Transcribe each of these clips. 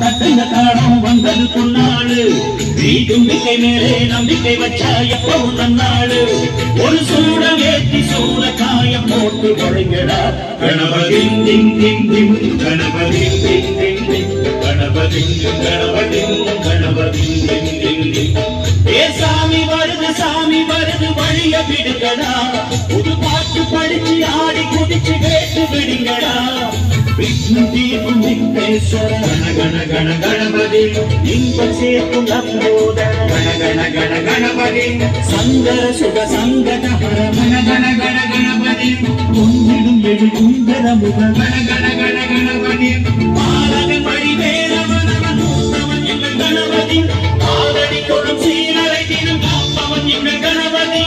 தட்டுங்க தாளம் வந்தது பொன்னாளு நீ தும்பிக்கை மேலே நம்பிக்கை வச்சா எப்பவும் நன்னாளு ஒரு சூட வேத்தி சூட காயம் போட்டு கொடைங்கடா கணபதி திங் திங் திங் கணபதி திங் திங் திங் கணபதி கணபதி கணபதி திங் திங் திங் ஏ சாமி வருது வழிய விடுங்கடா புது பாட்டு படிச்சு ஆடி குதிச்சு கேட்டு விடுங்கடா விஷ்ணு தீபம் விக்னேஸ்வர கண கண கணபதி இன்பம் சேர்க்கும் லம்போதர கண கண கணபதி சங்கர சுக சங்கட ஹர கண கண கணபதி பொங்கிடும் எழு குந்தர முக கண கணபதி பாலகன் மணி வேலவனவன் மூத்தவன் எங்கள் கணபதி ஆதடி கொடும் சீனரை தினம் காப்பவன் எங்கள் கணபதி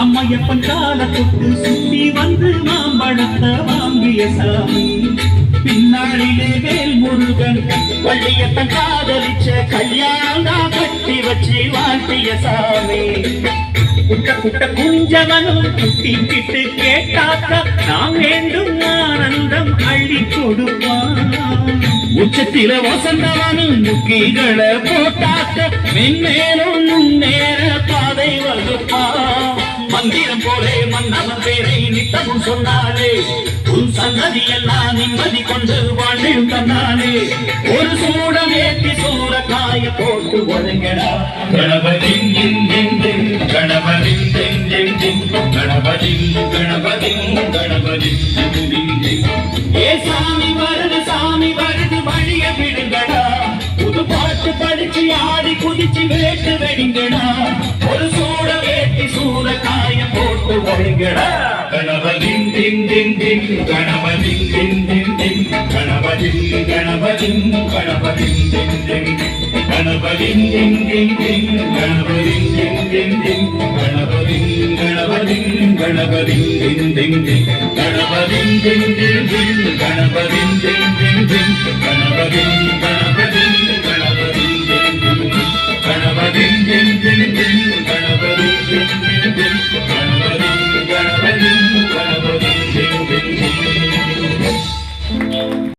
அம்மையப்பன் கால தொட்டு சுத்தி வந்து மாம்பழத்தை வாங்கிய சாமி பின்னாடிலே வேல் முருகன் வள்ளியப்பன் காதலிச்ச கல்யாணம் கட்டி வச்சு வாழ்த்திய சாமி குட்ட குட்ட குஞ்சவனும் குட்டிக்கிட்டு கேட்டாக்க நாம் வேண்டும் ஆனந்தம் அள்ளி கொடுப்பான் உச்சத்தில வசந்தவனும் முக்கிகளை போட்டாக்க மென்மேலும் முன்னேற பாதை வகுப்பான் மந்திரம் போலே மன்னவன் பேரை நித்தமும் சொன்னாலே உன் சன்னதி எல்லாம் நிம்மதி கொண்டு வாழ்வில் தன்னாலே ஒரு சூடம் ஏற்றி சூற காய போட்டு ஒழுங்கடா கணபதி கணபதி கணபதி கணபதி கணபதி ஏ சாமி வருது வழிய விடுங்கடா புது பாட்டு படிச்சு ஆடி குதிச்சு வேட்டு வெடிங்கடா ஒரு சூட வேட்டி சூட காய போட்டு ஒழுங்கடா கணபதி திங் திங் திங் கணபதி திங் திங் திங் கணபதி கணபதி கணபதி திங் திங் கணபதி திங் திங் திங் கணபதி திங் திங் திங் கணபதி கணபதி கணபதி திங் திங் திங் கணபதி திங் திங் திங் கணபதி திங் திங் திங் கணபதி கணபதி